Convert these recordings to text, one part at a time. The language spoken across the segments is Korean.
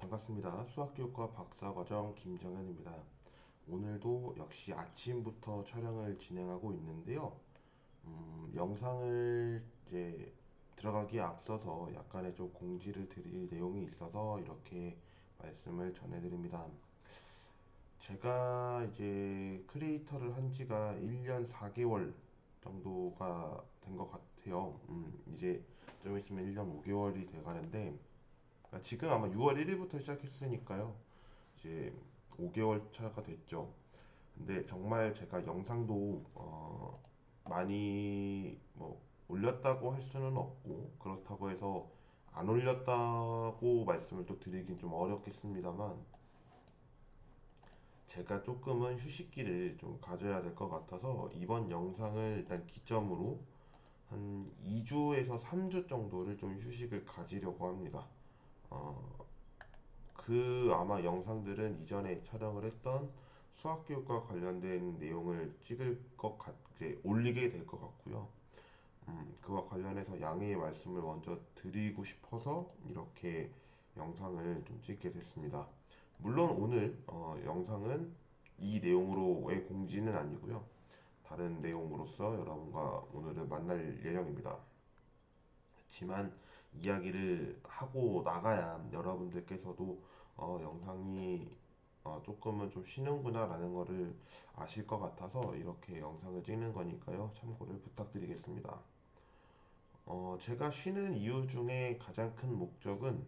반갑습니다. 수학교육과 박사과정 김정현입니다. 오늘도 역시 아침부터 촬영을 진행하고 있는데요. 영상을 이제 들어가기에 앞서서 약간의 좀 공지를 드릴 내용이 있어서 이렇게 말씀을 전해드립니다. 제가 이제 크리에이터를 한 지가 1년 4개월 정도가 된 것 같아요. 이제 좀 있으면 1년 5개월이 돼 가는데, 그러니까 지금 아마 6월 1일부터 시작했으니까요. 이제 5개월 차가 됐죠. 근데 정말 제가 영상도 많이 뭐 올렸다고 할 수는 없고, 그렇다고 해서 안 올렸다고 말씀을 또 드리긴 좀 어렵겠습니다만, 제가 조금은 휴식기를 좀 가져야 될 것 같아서 이번 영상을 일단 기점으로 한 2주에서 3주 정도를 좀 휴식을 가지려고 합니다. 어, 그 아마 영상들은 이전에 촬영을 했던 수학교육과 관련된 내용을 이제 올리게 될 것 같고요. 그와 관련해서 양해의 말씀을 먼저 드리고 싶어서 이렇게 영상을 좀 찍게 됐습니다. 물론 오늘 영상은 이 내용으로의 공지는 아니고요. 다른 내용으로서 여러분과 오늘은 만날 예정입니다. 그렇지만 이야기를 하고 나가야 여러분들께서도 영상이 조금은 좀 쉬는구나 라는 거를 아실 것 같아서 이렇게 영상을 찍는 거니까요. 참고를 부탁드리겠습니다. 제가 쉬는 이유 중에 가장 큰 목적은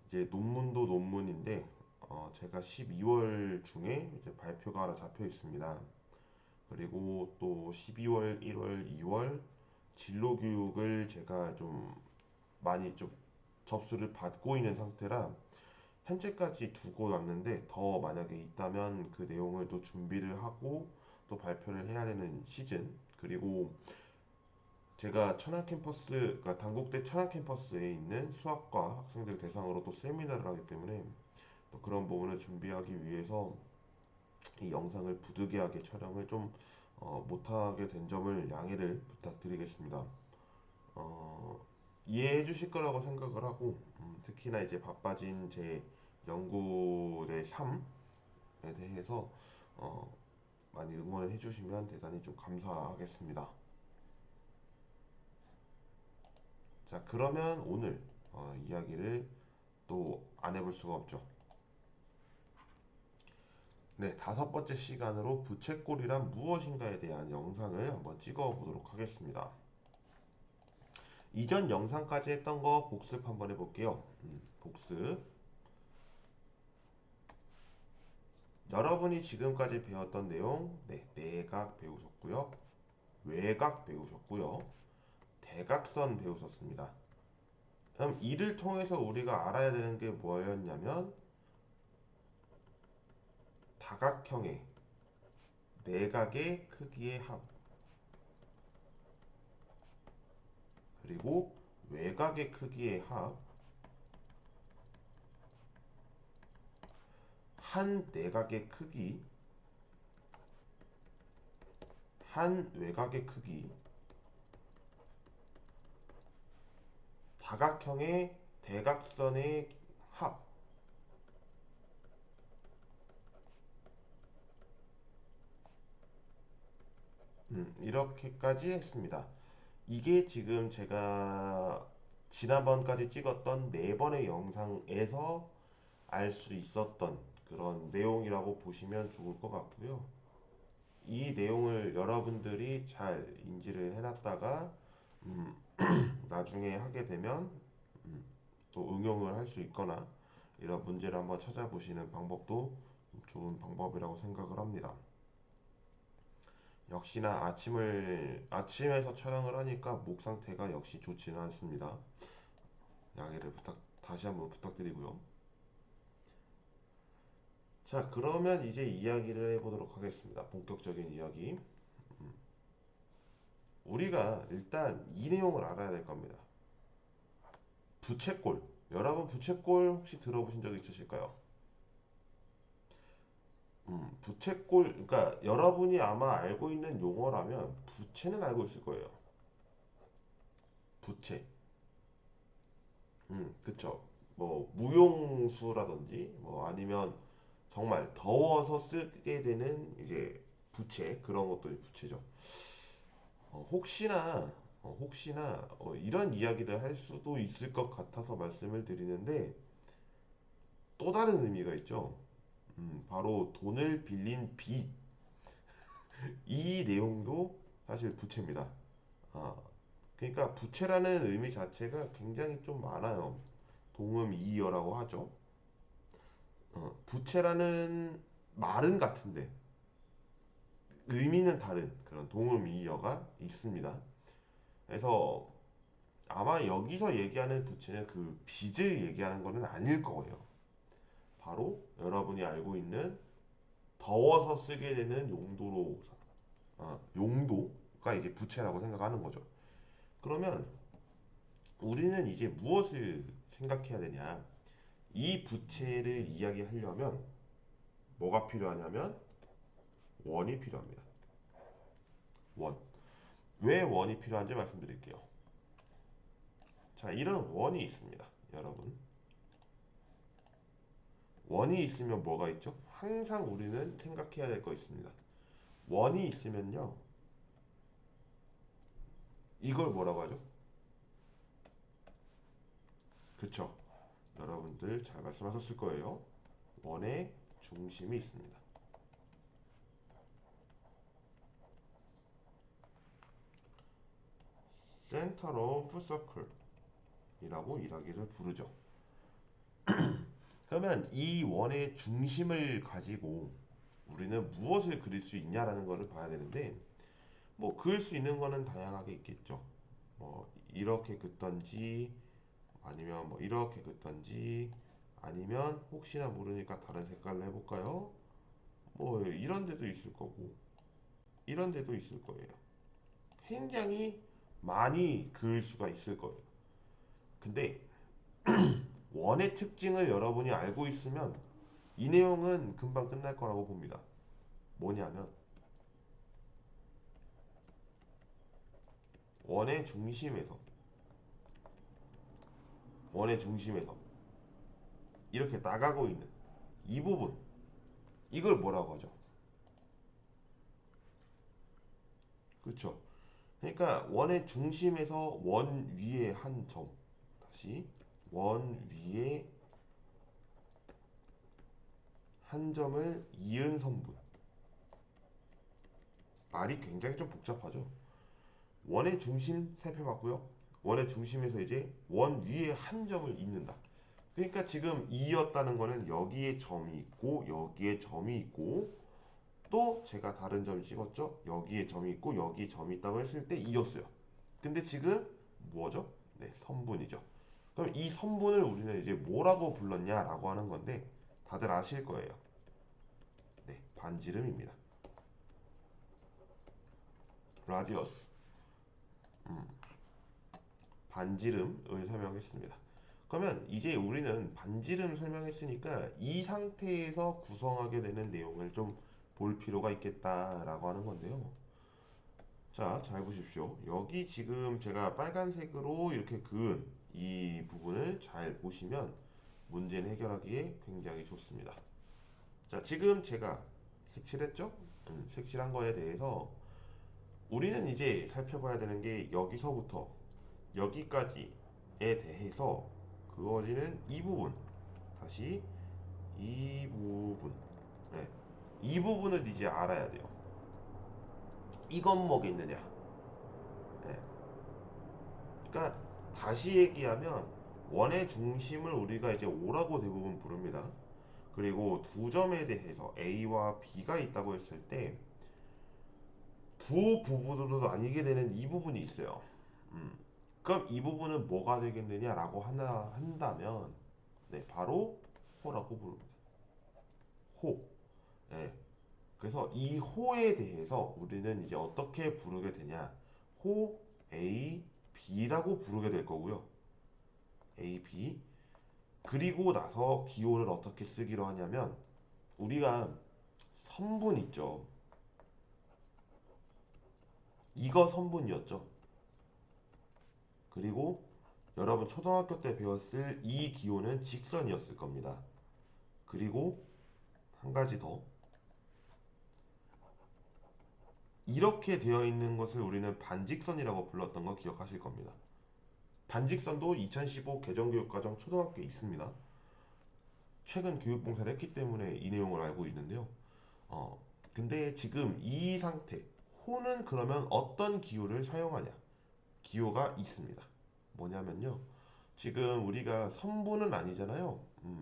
이제 논문도 논문인데 제가 12월 중에 이제 발표가 하나 잡혀 있습니다. 그리고 또 12월, 1월, 2월 진로 교육을 제가 좀 많이 좀 접수를 받고 있는 상태라 현재까지 두고 놨는데 더 만약에 있다면 그 내용을 또 준비를 하고 또 발표를 해야 되는 시즌. 그리고 제가 천안 캠퍼스, 그러니까 단국대 천안 캠퍼스에 있는 수학과 학생들 대상으로 또 세미나를 하기 때문에 또 그런 부분을 준비하기 위해서 이 영상을 부득이하게 촬영을 좀 못하게 된 점을 양해를 부탁드리겠습니다. 어, 이해해 주실 거라고 생각을 하고, 특히나 이제 바빠진 제 연구의 삶에 대해서 어, 많이 응원을 해주시면 대단히 좀 감사하겠습니다. 자, 그러면 오늘 이야기를 또 안 해볼 수가 없죠. 네, 다섯 번째 시간으로 부채꼴이란 무엇인가에 대한 영상을 한번 찍어 보도록 하겠습니다. 이전 영상까지 했던 거 복습 한번 해볼게요. 복습. 여러분이 지금까지 배웠던 내용, 네, 내각 배우셨고요. 외각 배우셨고요. 대각선 배우셨습니다. 그럼 이를 통해서 우리가 알아야 되는 게 뭐였냐면 다각형의 내각의 크기의 합, 그리고 외곽의 크기의 합, 한 내각의 크기, 한 외곽의 크기, 다각형의 대각선의 합. 이렇게까지 했습니다. 이게 지금 제가 지난번까지 찍었던 네 번의 영상에서 알 수 있었던 그런 내용이라고 보시면 좋을 것 같고요. 이 내용을 여러분들이 잘 인지를 해놨다가 음, 나중에 하게 되면 또 응용을 할 수 있거나 이런 문제를 한번 찾아보시는 방법도 좋은 방법이라고 생각을 합니다. 역시나 아침에서 촬영을 하니까 목 상태가 역시 좋지는 않습니다. 양해를 다시 한번 부탁드리고요. 자, 그러면 이제 이야기를 해보도록 하겠습니다. 본격적인 이야기. 우리가 일단 이 내용을 알아야 될 겁니다. 부채꼴. 여러분 부채꼴 혹시 들어보신 적 있으실까요? 부채꼴, 그러니까 여러분이 아마 알고 있는 용어라면 부채는 알고 있을 거예요. 부채. 그쵸. 뭐 무용수라든지 뭐 아니면 정말 더워서 쓰게 되는 이제 부채 그런 것들이 부채죠. 혹시나 이런 이야기를 할 수도 있을 것 같아서 말씀을 드리는데 또 다른 의미가 있죠. 바로 돈을 빌린 빚. 이 내용도 사실 부채입니다. 아, 그러니까 부채라는 의미 자체가 굉장히 좀 많아요. 동음이의어라고 하죠. 부채라는 말은 같은데 의미는 다른 그런 동음이의어가 있습니다. 그래서 아마 여기서 얘기하는 부채는 그 빚을 얘기하는 것은 아닐 거예요. 바로 여러분이 알고 있는 더워서 쓰게 되는 용도가 이제 부채라고 생각하는 거죠. 그러면 우리는 이제 무엇을 생각해야 되냐? 이 부채를 이야기하려면 뭐가 필요하냐면 원이 필요합니다. 원. 왜 원이 필요한지 말씀드릴게요. 자, 이런 원이 있습니다. 여러분. 원이 있으면 뭐가 있죠? 항상 우리는 생각해야 될 거 있습니다. 원이 있으면요. 이걸 뭐라고 하죠? 그쵸? 여러분들 잘 말씀하셨을 거예요. 원의 중심이 있습니다. Center of Circle이라고 이야기를 부르죠. 그러면 이 원의 중심을 가지고 우리는 무엇을 그릴 수 있냐라는 것을 봐야 되는데 뭐 그릴 수 있는 거는 다양하게 있겠죠. 뭐 이렇게 긋던지 아니면 뭐 이렇게 긋던지 아니면 혹시나 모르니까 다른 색깔로 해볼까요? 뭐 이런 데도 있을 거고 이런 데도 있을 거예요. 굉장히 많이 그을 수가 있을 거예요. 근데 원의 특징을 여러분이 알고 있으면 이 내용은 금방 끝날 거라고 봅니다. 뭐냐면 원의 중심에서 원의 중심에서 이렇게 나가고 있는 이 부분 이걸 뭐라고 하죠? 그렇죠? 그러니까 원의 중심에서 원 위에 한 점 다시 원 위에 한 점을 이은 선분 말이 굉장히 좀 복잡하죠. 원의 중심 살펴봤고요. 원의 중심에서 이제 원 위에 한 점을 잇는다. 그러니까 지금 이었다는 거는 여기에 점이 있고 여기에 점이 있고 또 제가 다른 점 찍었죠. 여기에 점이 있고 여기에 점이 있다고 했을 때 이었어요. 근데 지금 뭐죠? 네, 선분이죠. 그럼 이 선분을 우리는 이제 뭐라고 불렀냐라고 하는 건데 다들 아실 거예요. 네, 반지름입니다. 라디어스. 반지름을 설명했습니다. 그러면 이제 우리는 반지름 설명했으니까 이 상태에서 구성하게 되는 내용을 좀 볼 필요가 있겠다라고 하는 건데요. 자, 잘 보십시오. 여기 지금 제가 빨간색으로 이렇게 그은 이 부분을 잘 보시면 문제는 해결하기에 굉장히 좋습니다. 자, 지금 제가 색칠했죠? 색칠한 거에 대해서 우리는 이제 살펴봐야 되는 게 여기서부터 여기까지에 대해서 그어지는 이 부분 다시 이 부분 네. 이 부분을 이제 알아야 돼요. 이건 뭐겠느냐 네. 그러니까 다시 얘기하면 원의 중심을 우리가 이제 O라고 대부분 부릅니다. 그리고 두 점에 대해서 A와 B가 있다고 했을 때 두 부분으로 나뉘게 되는 이 부분이 있어요. 음. 그럼 이 부분은 뭐가 되겠느냐라고 하나 한다면 네, 바로 호라고 부릅니다. 호. 네. 그래서 이 호에 대해서 우리는 이제 어떻게 부르게 되냐? 호 A, B라고 부르게 될 거고요. A, B. 그리고 나서 기호를 어떻게 쓰기로 하냐면 우리가 선분 있죠. 이거 선분이었죠. 그리고 여러분 초등학교 때 배웠을 이 기호는 직선이었을 겁니다. 그리고 한 가지 더, 이렇게 되어 있는 것을 우리는 반직선이라고 불렀던 거 기억하실 겁니다. 반직선도 2015 개정교육과정 초등학교에 있습니다. 최근 교육봉사를 했기 때문에 이 내용을 알고 있는데요. 어, 근데 지금 이 상태, 호는 그러면 어떤 기호를 사용하냐? 기호가 있습니다. 뭐냐면요. 지금 우리가 선분은 아니잖아요.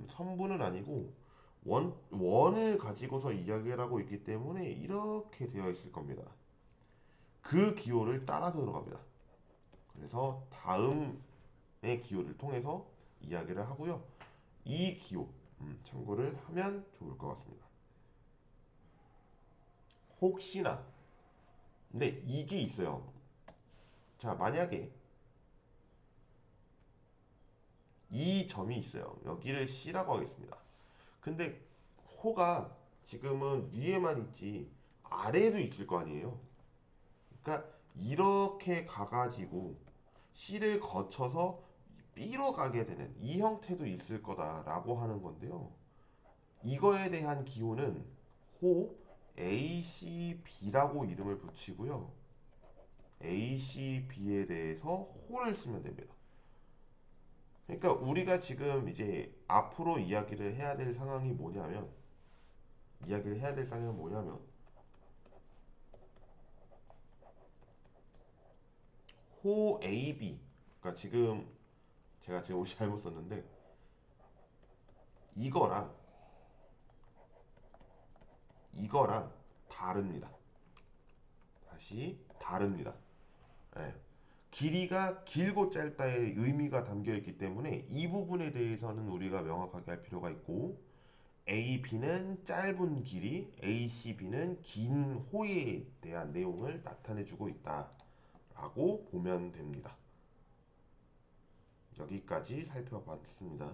선분은 아니고 원을 가지고서 이야기를 하고 있기 때문에 이렇게 되어 있을 겁니다. 그 기호를 따라서 들어갑니다. 그래서 다음의 기호를 통해서 이야기를 하고요. 이 기호 참고를 하면 좋을 것 같습니다. 혹시나 근데 이게 있어요. 자, 만약에 이 점이 있어요. 여기를 C라고 하겠습니다. 근데 호가 지금은 위에만 있지 아래에도 있을 거 아니에요. 그러니까 이렇게 가가지고 C를 거쳐서 B로 가게 되는 이 형태도 있을 거다라고 하는 건데요. 이거에 대한 기호는 호 ACB라고 이름을 붙이고요. ACB에 대해서 호를 쓰면 됩니다. 그러니까 우리가 지금 이제 앞으로 이야기를 해야 될 상황이 뭐냐면 호 AB, 그러니까 지금 제가 지금 옷이 잘못 썼는데 이거랑 이거랑 다릅니다. 다시 다릅니다. 예. 길이가 길고 짧다의 의미가 담겨 있기 때문에 이 부분에 대해서는 우리가 명확하게 할 필요가 있고 AB는 짧은 길이, ACB는 긴 호에 대한 내용을 나타내 주고 있다라고 보면 됩니다. 여기까지 살펴봤습니다.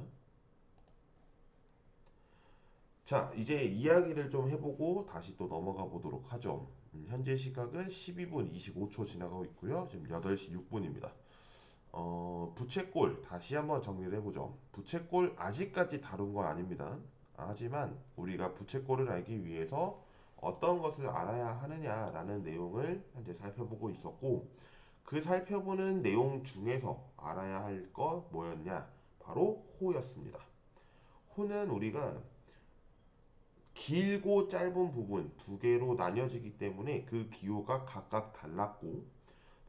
자, 이제 이야기를 좀 해보고 다시 또 넘어가 보도록 하죠. 현재 시각은 12분 25초 지나가고 있고요. 지금 8시 6분입니다. 부채꼴 다시 한번 정리를 해보죠. 부채꼴 아직까지 다룬 건 아닙니다. 하지만 우리가 부채꼴을 알기 위해서 어떤 것을 알아야 하느냐라는 내용을 현재 살펴보고 있었고 그 살펴보는 내용 중에서 알아야 할 것 뭐였냐? 바로 호였습니다. 호는 우리가 길고 짧은 부분 두 개로 나뉘어지기 때문에 그 기호가 각각 달랐고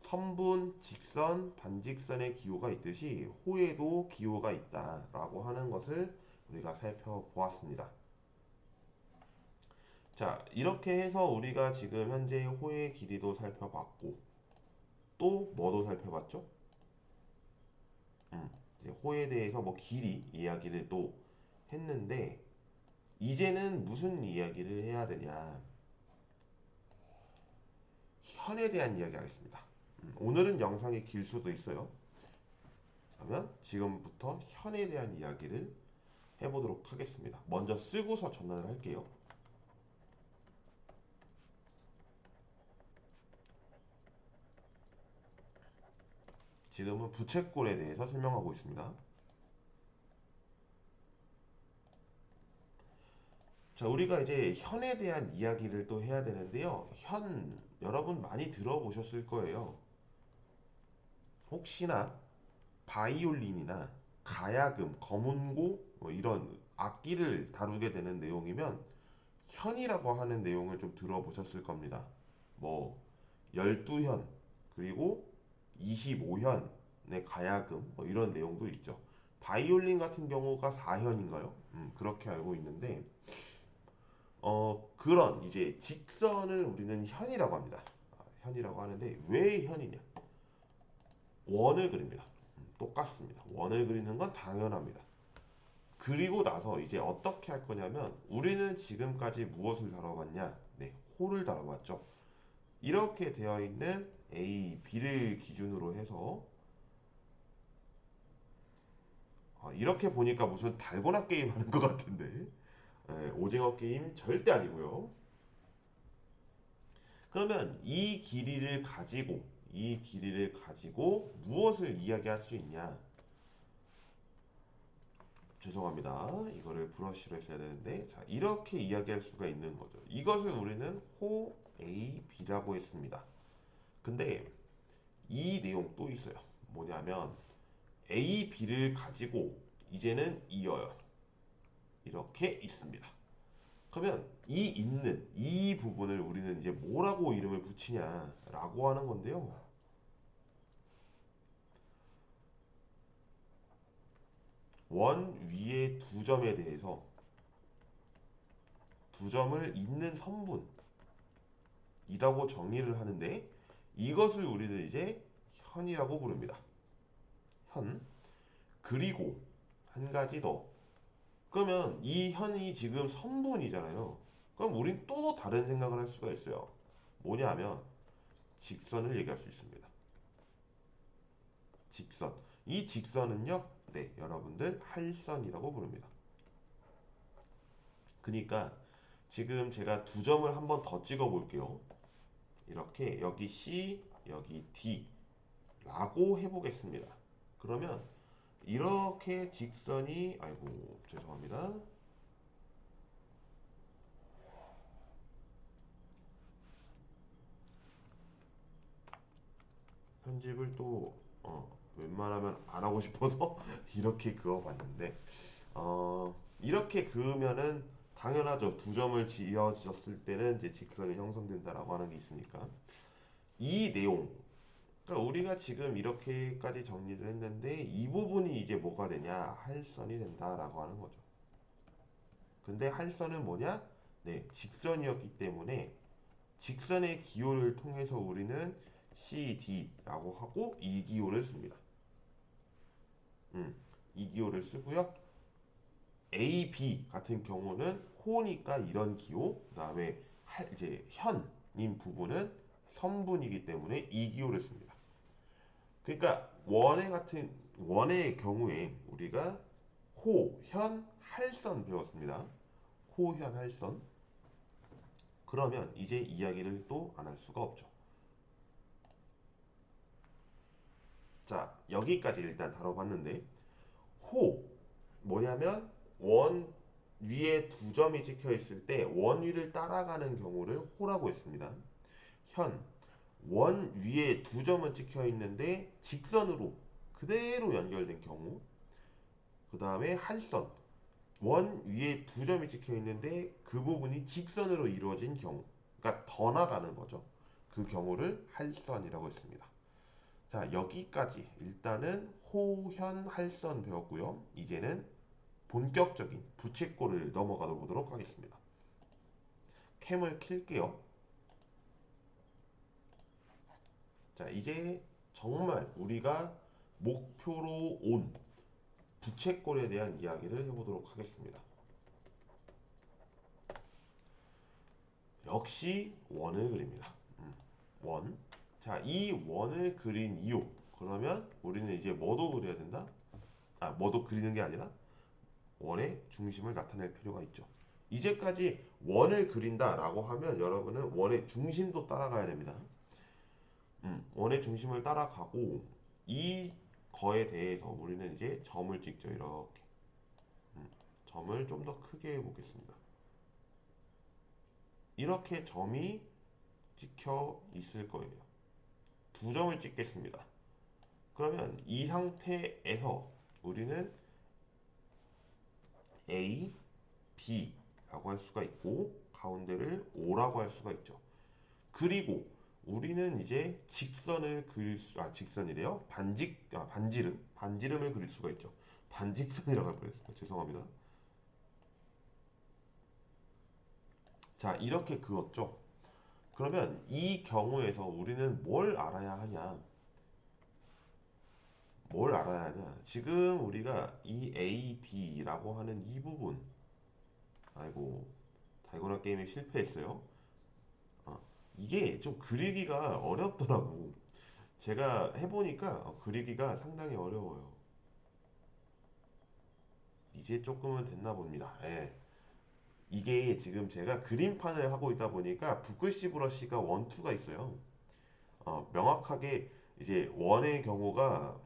선분, 직선, 반직선의 기호가 있듯이 호에도 기호가 있다라고 하는 것을 우리가 살펴보았습니다. 자, 이렇게 해서 우리가 지금 현재 호의 길이도 살펴봤고 또 뭐도 살펴봤죠? 이제 호에 대해서 뭐 길이 이야기를 또 했는데 이제는 무슨 이야기를 해야 되냐? 현에 대한 이야기 하겠습니다. 오늘은 영상이 길 수도 있어요. 그러면 지금부터 현에 대한 이야기를 해보도록 하겠습니다. 먼저 쓰고서 전환을 할게요. 지금은 부채꼴에 대해서 설명하고 있습니다. 자, 우리가 이제 현에 대한 이야기를 또 해야 되는데요. 현, 여러분 많이 들어보셨을 거예요. 혹시나 바이올린이나 가야금, 검은고 뭐 이런 악기를 다루게 되는 내용이면 현이라고 하는 내용을 좀 들어보셨을 겁니다. 뭐 12현 그리고 25현의 가야금 뭐 이런 내용도 있죠. 바이올린 같은 경우가 4현인가요? 그렇게 알고 있는데 그런 이제 직선을 우리는 현이라고 합니다. 현이라고 하는데 왜 현이냐? 원을 그립니다. 똑같습니다. 원을 그리는 건 당연합니다. 그리고 나서 이제 어떻게 할 거냐면 우리는 지금까지 무엇을 다뤄봤냐? 네, 호를 다뤄봤죠. 이렇게 되어 있는 A, B를 기준으로 해서 이렇게 보니까 무슨 달고나 게임 하는 것 같은데 오징어 게임 절대 아니고요. 그러면 이 길이를 가지고 무엇을 이야기할 수 있냐? 죄송합니다. 이거를 브러쉬로 했어야 되는데, 자, 이렇게 이야기할 수가 있는 거죠. 이것을 우리는 호 A, B라고 했습니다. 근데 이 내용 또 있어요. 뭐냐면 A, B를 가지고 이제는 이어요. 이렇게 있습니다. 그러면 이 있는 이 부분을 우리는 이제 뭐라고 이름을 붙이냐라고 하는 건데요. 원 위에 두 점에 대해서 두 점을 잇는 선분이라고 정의를 하는데 이것을 우리는 이제 현이라고 부릅니다. 현. 그리고 한 가지 더. 그러면 이 현이 지금 선분이잖아요. 그럼 우린 또 다른 생각을 할 수가 있어요. 뭐냐면 직선을 얘기할 수 있습니다. 직선. 이 직선은요, 네, 여러분들 할선이라고 부릅니다. 그러니까 지금 제가 두 점을 한번 더 찍어 볼게요. 이렇게 여기 C, 여기 D라고 해보겠습니다. 그러면 이렇게 직선이, 아이고, 죄송합니다. 편집을 또, 웬만하면 안 하고 싶어서 이렇게 그어봤는데, 이렇게 그으면은 당연하죠. 두 점을 지어졌을 때는 이제 직선이 형성된다라고 하는 게 있으니까. 이 내용, 그러니까 우리가 지금 이렇게까지 정리를 했는데 이 부분이 이제 뭐가 되냐? 할선이 된다라고 하는 거죠. 근데 할선은 뭐냐? 네, 직선이었기 때문에 직선의 기호를 통해서 우리는 CD라고 하고 이 기호를 씁니다. 이 기호를 쓰고요. A, B 같은 경우는 호니까 이런 기호, 그다음에 이제 현인 부분은 선분이기 때문에 이 기호를 씁니다. 그러니까 원의 경우에 우리가 호, 현, 할선 배웠습니다. 호, 현, 할선. 그러면 이제 이야기를 또 안 할 수가 없죠. 자, 여기까지 일단 다뤄봤는데 호 뭐냐면 원 위에 두 점이 찍혀 있을 때 원 위를 따라가는 경우를 호라고 했습니다. 현 원 위에 두 점은 찍혀 있는데 직선으로 그대로 연결된 경우. 그 다음에 할선 원 위에 두 점이 찍혀 있는데 그 부분이 직선으로 이루어진 경우. 그러니까 더 나가는 거죠. 그 경우를 할선이라고 했습니다. 자, 여기까지 일단은 호현 할선 배웠고요. 이제는 본격적인 부채꼴을 넘어가 보도록 하겠습니다. 캠을 킬게요. 자, 이제 정말 우리가 목표로 온 부채꼴에 대한 이야기를 해보도록 하겠습니다. 역시 원을 그립니다. 원. 자, 이 원을 그린 이유. 그러면 우리는 이제 뭐도 그려야 된다? 뭐도 그리는 게 아니라 원의 중심을 나타낼 필요가 있죠. 이제까지 원을 그린다라고 하면 여러분은 원의 중심도 따라가야 됩니다. 원의 중심을 따라가고 이 거에 대해서 우리는 이제 점을 찍죠. 이렇게 점을 좀 더 크게 해보겠습니다. 이렇게 점이 찍혀 있을 거예요. 두 점을 찍겠습니다. 그러면 이 상태에서 우리는 A, B라고 할 수가 있고 가운데를 O라고 할 수가 있죠. 그리고 우리는 이제 직선을 그릴 직선이래요. 반지름을 그릴 수가 있죠. 반직선이라고 할 뻔했어요. 죄송합니다. 자, 이렇게 그었죠. 그러면 이 경우에서 우리는 뭘 알아야 하냐? 뭘 알아야 하냐? 지금 우리가 이 A, B라고 하는 이 부분, 아이고, 달고나 게임에 실패했어요. 어, 이게 좀 그리기가 어렵더라고. 제가 해보니까 그리기가 상당히 어려워요. 이제 조금은 됐나 봅니다. 예. 이게 지금 제가 그림판을 하고 있다 보니까 붓글씨 브러쉬가 원투가 있어요. 명확하게 이제 원의 경우가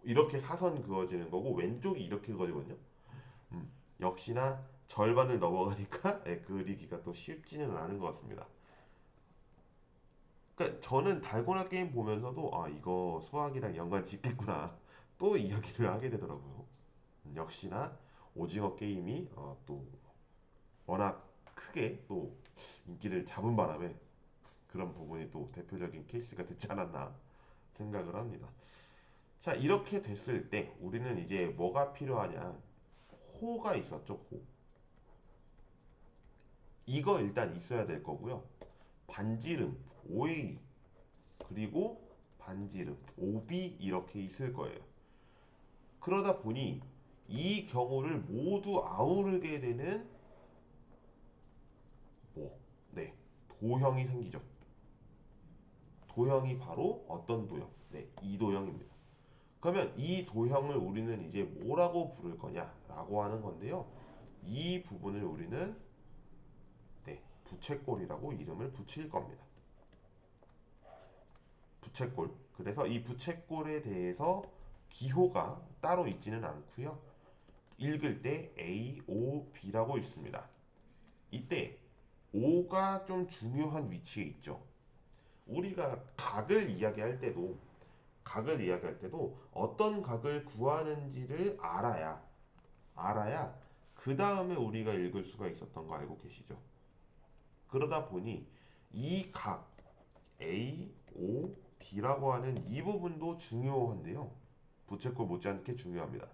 이렇게 사선 그어지는 거고 왼쪽이 이렇게 그어지거든요. 음, 역시나 절반을 넘어가니까 예, 그리기가 또 쉽지는 않은 것 같습니다. 그러니까 저는 달고나 게임 보면서도 아 이거 수학이랑 연관 짓겠구나 또 이야기를 하게 되더라고요. 역시나 오징어 게임이 또 워낙 크게 또 인기를 잡은 바람에 그런 부분이 또 대표적인 케이스가 됐지 않았나 생각을 합니다. 자, 이렇게 됐을 때 우리는 이제 뭐가 필요하냐? 호가 있었죠, 호. 이거 일단 있어야 될 거고요. 반지름, OA, 그리고 반지름, OB 이렇게 있을 거예요. 그러다 보니 이 경우를 모두 아우르게 되는 뭐, 네, 도형이 생기죠. 도형이 바로 어떤 도형? 네, 이 도형입니다. 그러면 이 도형을 우리는 이제 뭐라고 부를 거냐라고 하는 건데요. 이 부분을 우리는 네, 부채꼴이라고 이름을 붙일 겁니다. 부채꼴. 그래서 이 부채꼴에 대해서 기호가 따로 있지는 않고요. 읽을 때 A, O, B라고 있습니다. 이때 O가 좀 중요한 위치에 있죠. 우리가 각을 이야기할 때도 어떤 각을 구하는지를 알아야 그 다음에 우리가 읽을 수가 있었던 거 알고 계시죠? 그러다 보니 이 각 A, O, B라고 하는 이 부분도 중요한데요. 부채꼴 못지않게 중요합니다.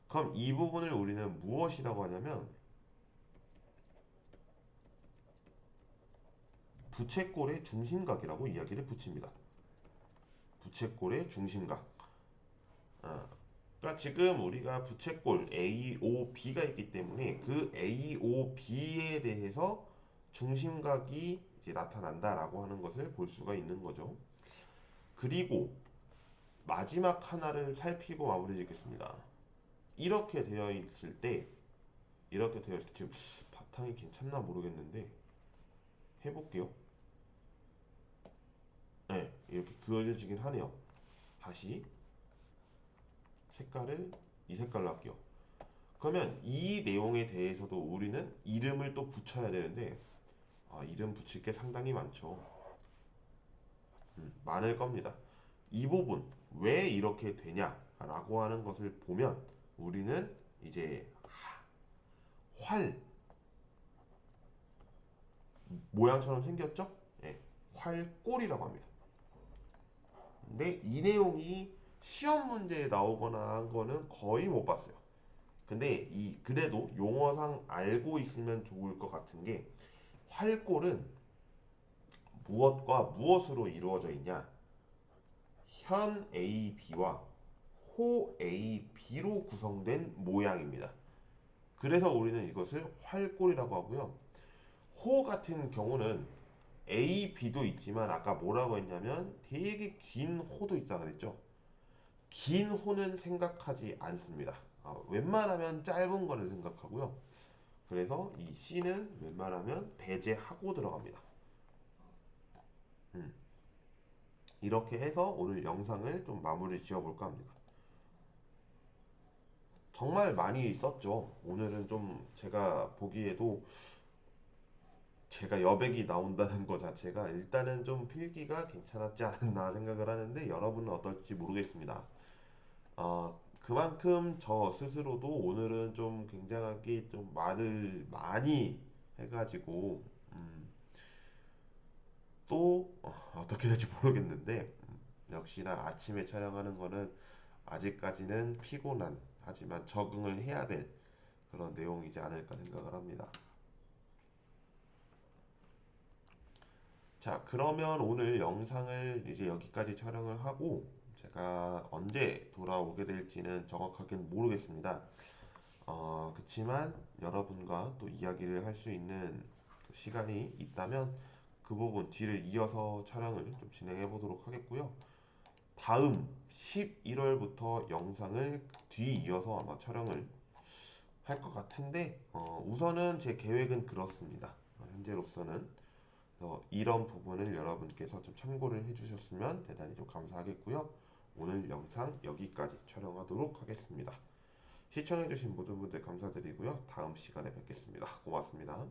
그럼 이 부분을 우리는 무엇이라고 하냐면 부채꼴의 중심각이라고 이야기를 붙입니다. 부채꼴의 중심각. 아, 그러니까 지금 우리가 부채꼴 A, O, B가 있기 때문에 그 A, O, B에 대해서 중심각이 이제 나타난다라고 하는 것을 볼 수가 있는 거죠. 그리고 마지막 하나를 살피고 마무리 짓겠습니다. 이렇게 되어 있을 때, 이렇게 되어 있을 때 지금 바탕이 괜찮나 모르겠는데 해볼게요. 네, 이렇게 그어지긴 하네요. 다시 색깔을 이 색깔로 할게요. 그러면 이 내용에 대해서도 우리는 이름을 또 붙여야 되는데 이름 붙일 게 상당히 많죠. 많을 겁니다. 이 부분 왜 이렇게 되냐라고 하는 것을 보면 우리는 이제 활 모양처럼 생겼죠? 예, 활골이라고 합니다. 근데 이 내용이 시험 문제에 나오거나 한 거는 거의 못 봤어요. 근데 이 그래도 용어상 알고 있으면 좋을 것 같은 게 활골은 무엇과 무엇으로 이루어져 있냐? 현 A, B와 호 A, B로 구성된 모양입니다. 그래서 우리는 이것을 활골이라고 하고요. 호 같은 경우는 A, B도 있지만 아까 뭐라고 했냐면 되게 긴 호도 있다 그랬죠. 긴 호는 생각하지 않습니다. 웬만하면 짧은 거를 생각하고요. 그래서 이 C는 웬만하면 배제하고 들어갑니다. 음, 이렇게 해서 오늘 영상을 좀 마무리 지어볼까 합니다. 정말 많이 썼죠. 오늘은 좀 제가 보기에도 제가 여백이 나온다는 것 자체가 일단은 좀 필기가 괜찮았지 않았나 생각을 하는데 여러분은 어떨지 모르겠습니다. 그만큼 저 스스로도 오늘은 좀 굉장하게 좀 말을 많이 해가지고 또 어떻게 될지 모르겠는데 역시나 아침에 촬영하는 거는 아직까지는 피곤한 하지만 적응을 해야 될 그런 내용이지 않을까 생각을 합니다. 자, 그러면 오늘 영상을 이제 여기까지 촬영을 하고 제가 언제 돌아오게 될지는 정확하게는 모르겠습니다. 그치만 여러분과 또 이야기를 할 수 있는 시간이 있다면 그 부분 뒤를 이어서 촬영을 좀 진행해 보도록 하겠고요. 다음 11월부터 영상을 뒤 이어서 아마 촬영을 할 것 같은데 우선은 제 계획은 그렇습니다. 현재로서는 이런 부분을 여러분께서 좀 참고를 해주셨으면 대단히 좀 감사하겠고요. 오늘 영상 여기까지 촬영하도록 하겠습니다. 시청해주신 모든 분들 감사드리고요. 다음 시간에 뵙겠습니다. 고맙습니다.